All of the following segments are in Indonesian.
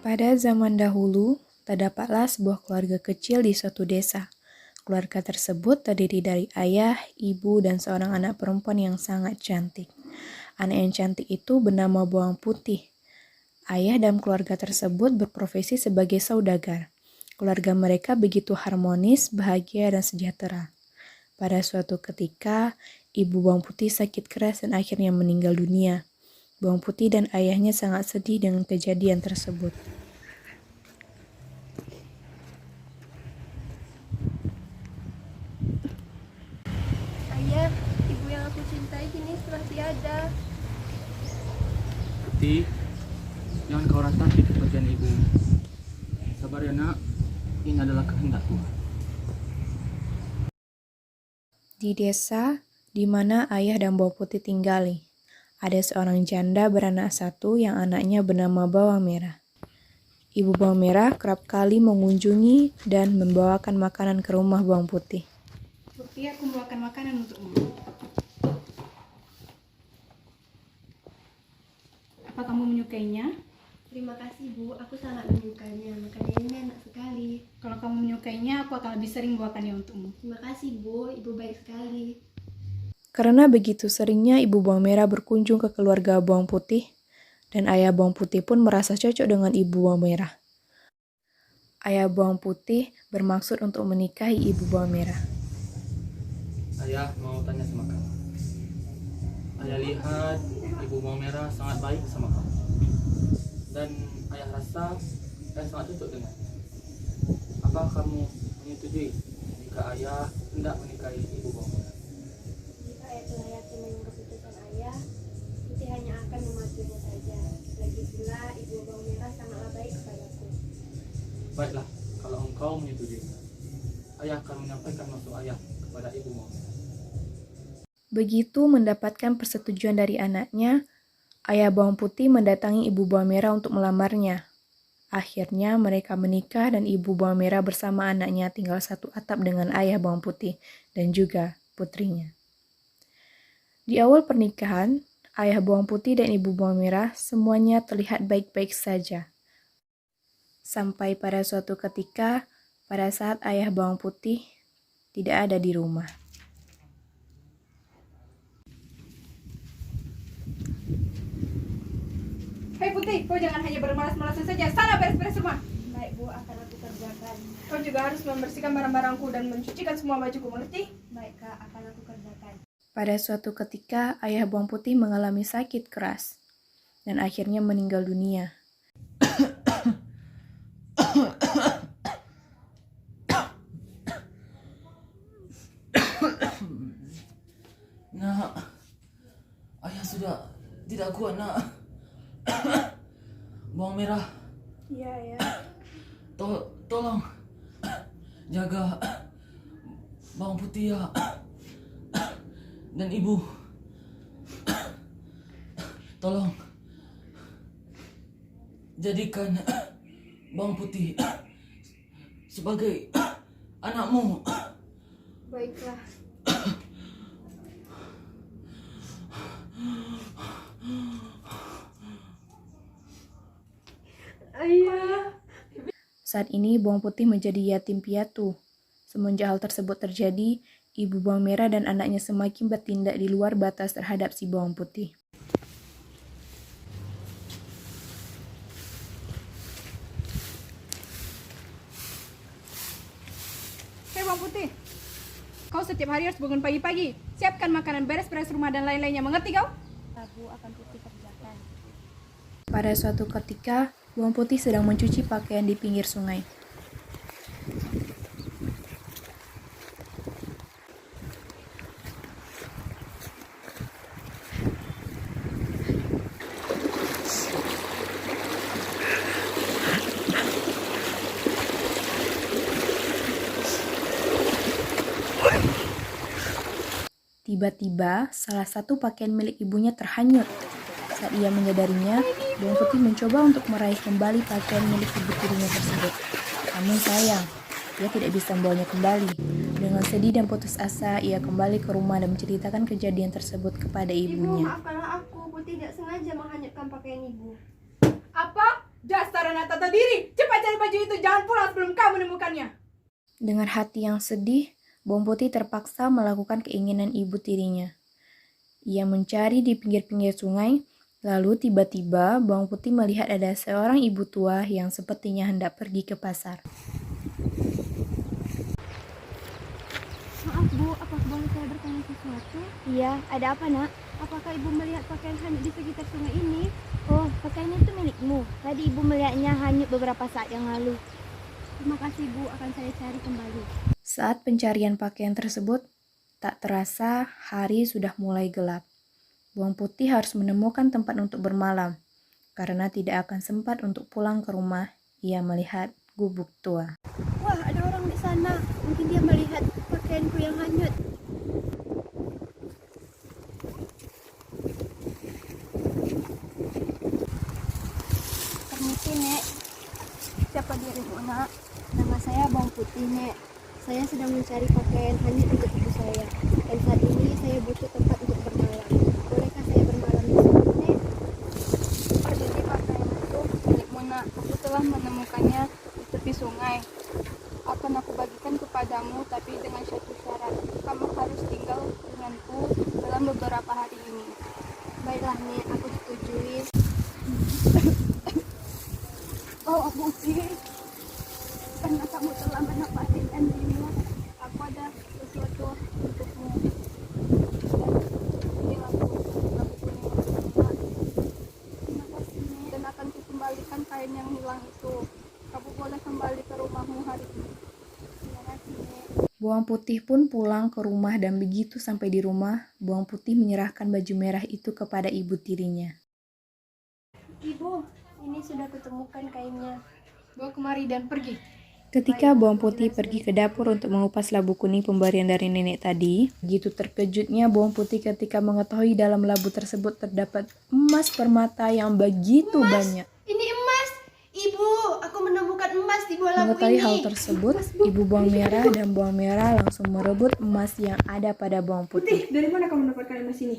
Pada zaman dahulu, terdapatlah sebuah keluarga kecil di suatu desa. Keluarga tersebut terdiri dari ayah, ibu, dan seorang anak perempuan yang sangat cantik. Anak yang cantik itu bernama Bawang Putih. Ayah dan keluarga tersebut berprofesi sebagai saudagar. Keluarga mereka begitu harmonis, bahagia, dan sejahtera. Pada suatu ketika, ibu Bawang Putih sakit keras dan akhirnya meninggal dunia. Bawang Putih dan ayahnya sangat sedih dengan kejadian tersebut. Ayah, ibu yang aku cintai kini telah tiada. Putih, jangan kau rasa itu kepergian ibu. Sabar ya nak, ini adalah kehendak Tuhan. Di desa di mana ayah dan Bawang Putih tinggali, ada seorang janda beranak satu yang anaknya bernama Bawang Merah. Ibu Bawang Merah kerap kali mengunjungi dan membawakan makanan ke rumah Bawang Putih. Putih, aku membawakan makanan untukmu. Apa kamu menyukainya? Terima kasih Bu, aku sangat menyukainya. Makanan ini enak sekali. Kalau kamu menyukainya, aku akan lebih sering membawakannya untukmu. Terima kasih Bu, ibu baik sekali. Karena begitu seringnya Ibu Bawang Merah berkunjung ke keluarga Bawang Putih, dan ayah Bawang Putih pun merasa cocok dengan Ibu Bawang Merah. Ayah Bawang Putih bermaksud untuk menikahi Ibu Bawang Merah. Ayah mau tanya sama kamu. Ayah lihat ibu Bawang Merah sangat baik sama kamu. Dan ayah rasa ayah sangat cocok dengan. Apa kamu menyetujui jika ayah hendak menikahi ibu Bawang Merah? Jika ayah telah yakin dengan keputusan ayah, Putih hanya akan mematuhinya saja. Lagi pula, ibu Bawang Merah sangatlah baik kepadaku. Baiklah, kalau engkau menyetujui, ayah akan menyampaikan maksud ayah kepada ibu Bawang Merah. Begitu mendapatkan persetujuan dari anaknya, ayah Bawang Putih mendatangi Ibu Bawang Merah untuk melamarnya. Akhirnya mereka menikah dan Ibu Bawang Merah bersama anaknya tinggal satu atap dengan ayah Bawang Putih dan juga putrinya. Di awal pernikahan, ayah Bawang Putih dan Ibu Bawang Merah semuanya terlihat baik-baik saja. Sampai pada suatu ketika, pada saat ayah Bawang Putih tidak ada di rumah. Hei Putih, kau jangan hanya bermalas-malasan saja. Sana beres-beres rumah. Baik Bu, akan aku kerjakan. Kau juga harus membersihkan barang-barangku dan mencucikan semua bajuku, mengerti? Baik Kak, akan aku kerjakan. Pada suatu ketika, ayah Bawang Putih mengalami sakit keras dan akhirnya meninggal dunia. Nak, ayah sudah tidak kuat, nak. Bawang Merah, Iya ya. tolong jaga Bawang Putih ya. Dan ibu, tolong jadikan Bawang Putih sebagai anakmu. Baiklah. Ayah. Saat ini Bawang Putih menjadi yatim piatu. Semenjak hal tersebut terjadi, Ibu Bawang Merah dan anaknya semakin bertindak di luar batas terhadap si Bawang Putih. Hei Bawang Putih, kau setiap hari harus bangun pagi-pagi. Siapkan makanan, beres-beres rumah dan lain-lainnya, mengerti kau? Bu, akan Putih kerjakan. Pada suatu ketika, Bawang Putih sedang mencuci pakaian di pinggir sungai. Tiba-tiba, salah satu pakaian milik ibunya terhanyut. Saat ia menyadarinya, Bawang Putih mencoba untuk meraih kembali pakaian milik ibu tirinya tersebut. Namun sayang, ia tidak bisa membawanya kembali. Dengan sedih dan putus asa, ia kembali ke rumah dan menceritakan kejadian tersebut kepada Ibu, ibunya. maafkanlah aku. Putih tidak sengaja menghanyutkan pakaian ibu. Apa? Dasar anak tak tahu diri. Cepat cari baju itu, jangan pulang sebelum kau menemukannya. Dengan hati yang sedih, Bawang Putih terpaksa melakukan keinginan ibu tirinya. Ia mencari di pinggir-pinggir sungai, lalu tiba-tiba Bawang Putih melihat ada seorang ibu tua yang sepertinya hendak pergi ke pasar. Maaf Bu, apakah boleh saya bertanya sesuatu? Iya, ada apa nak? Apakah ibu melihat pakaian hanyut di sekitar sungai ini? Oh, pakaian itu milikmu. Tadi ibu melihatnya hanyut beberapa saat yang lalu. Terima kasih Bu, akan saya cari kembali. Saat pencarian pakaian tersebut, tak terasa hari sudah mulai gelap. Bawang Putih harus menemukan tempat untuk bermalam. Karena tidak akan sempat untuk pulang ke rumah, ia melihat gubuk tua. Wah, ada orang di sana. Mungkin dia melihat pakaianku yang hanyut. Permisi, Nek. Siapa dirimu, Nak? Nama saya Bawang Putih, Nek. Saya sedang mencari pakaian hanyut untuk ibu saya. Dan saat ini saya butuh tempat untuk bermalam. Bolehkah saya bermalam di sini, Nek? Oh, jadi pakaian itu milikmu, Nak. Aku telah menemukannya di tepi sungai. Akan aku bagikan kepadamu, tapi dengan satu syarat. Kamu harus tinggal denganku dalam beberapa hari ini. Baiklah, Nek. Aku setujui. Oh, Putih, karena kamu telah menepati janjimu, aku ada sesuatu untukmu. Dan inilah labu kuning yang terima kasih, Nek. Dan akan kukembalikan kain yang hilang itu. Kamu boleh kembali ke rumahmu hari ini. Terima kasih, Nek. Bawang Putih pun pulang ke rumah dan begitu sampai di rumah, Bawang Putih menyerahkan baju merah itu kepada ibu tirinya. Ibu, ini sudah kutemukan kainnya. Bawa kemari dan pergi. Ketika Bawang Putih pergi ke dapur untuk mengupas labu kuning pemberian dari nenek tadi, begitu terkejutnya Bawang Putih ketika mengetahui dalam labu tersebut terdapat emas permata yang begitu banyak. Ini emas. Ibu, aku menemukan emas di bawah labu Mengetahui ini. hal tersebut, ibu bawang merah dan bawang merah langsung merebut emas yang ada pada Bawang Putih. Putih, dari mana kamu mendapatkan emas ini?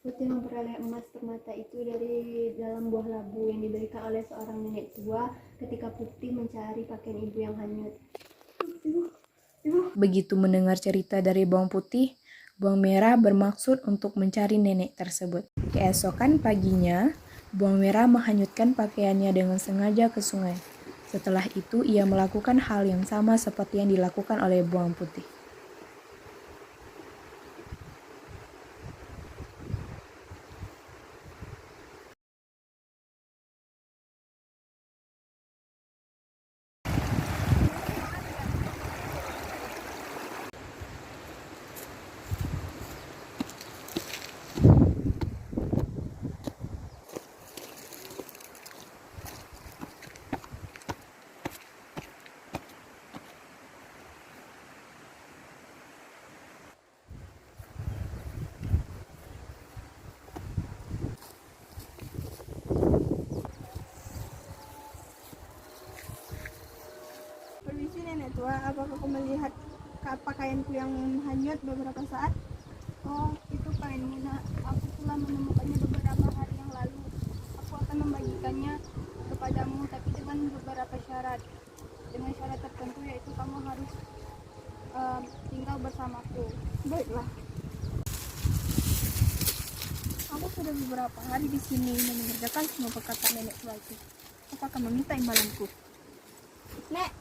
Putih memperoleh emas permata itu dari dalam buah labu yang diberikan oleh seorang nenek tua ketika Putih mencari pakaian ibu yang hanyut. Begitu mendengar cerita dari Bawang Putih, Bawang Merah bermaksud untuk mencari nenek tersebut. Keesokan paginya, Bawang Merah menghanyutkan pakaiannya dengan sengaja ke sungai. Setelah itu, ia melakukan hal yang sama seperti yang dilakukan oleh Bawang Putih. Permisi nenek tua, apakah kau melihat pakaianku yang hanyut beberapa saat? Oh, itu kainmu, Nak. Aku telah menemukannya beberapa hari yang lalu. Aku akan membagikannya kepadamu, tapi dengan beberapa syarat. Dengan syarat tertentu, yaitu kamu harus tinggal bersamaku. Baiklah. Aku sudah beberapa hari di sini mengerjakan semua perkataan nenek tua itu. Aku akan meminta imbalanku. Nek,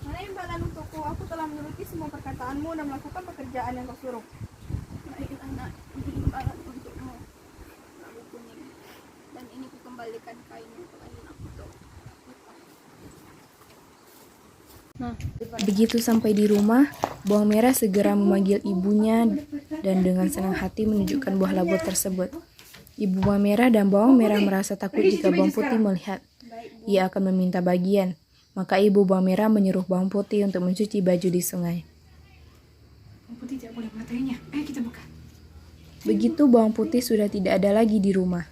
mana imbalan untukku? Aku telah menuruti semua perkataanmu dan melakukan pekerjaan yang kau suruh. Baiklah, Nak, ini imbalan untukmu. Labu kuning. Dan ini kukembalikan kain yang telah hilang itu. Begitu sampai di rumah, Bawang Merah segera memanggil ibunya dan dengan senang hati menunjukkan buah labu tersebut. Ibu Bawang Merah dan Bawang Merah merasa takut jika Bawang Putih melihat. Ia akan meminta bagian. Maka ibu Bawang Merah menyuruh Bawang Putih untuk mencuci baju di sungai. Bawang Putih tidak boleh mengetahuinya. Ayo kita buka. Begitu Bawang Putih sudah tidak ada lagi di rumah.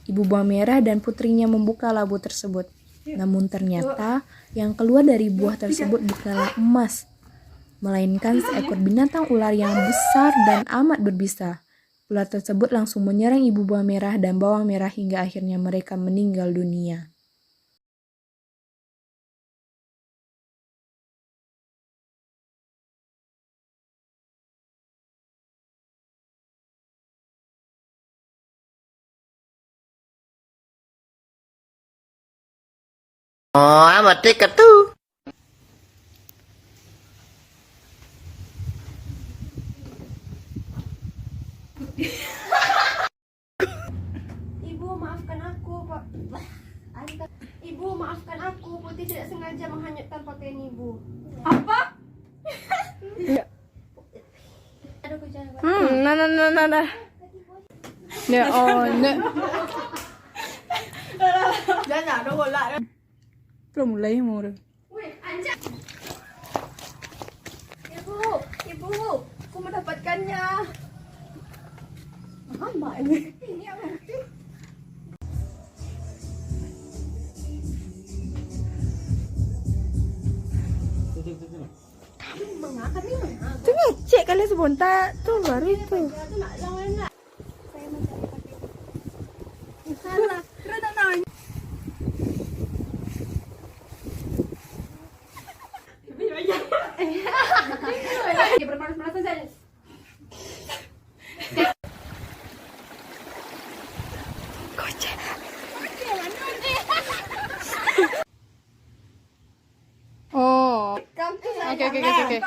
Ibu Bawang Merah dan putrinya membuka labu tersebut. Namun ternyata yang keluar dari buah tersebut bukanlah emas, melainkan seekor binatang ular yang besar dan amat berbisa. Ular tersebut langsung menyerang ibu Bawang Merah dan Bawang Merah hingga akhirnya mereka meninggal dunia. Oh, amat dekat tuh. Ibu, maafkan aku, Pak. Ibu, maafkan aku. Putih tidak sengaja menghanyutkan pakaian ibu. Apa? Aduh, kejangan. Nah. Nè, nè. Jangan ada bola. Belum mulai mau udah. Wih, anjay. Ibu, ibu, aku mendapatkannya. Apa ini? Ini apa? Mengangkat nih, Itu ngecek kali sebentar tuh baru itu. itu nak lawan nak. Saya mencari pakaian. Salah. Rada nanya. Dia bermalas-malasan saja. Oh. Kamu tuh Oke.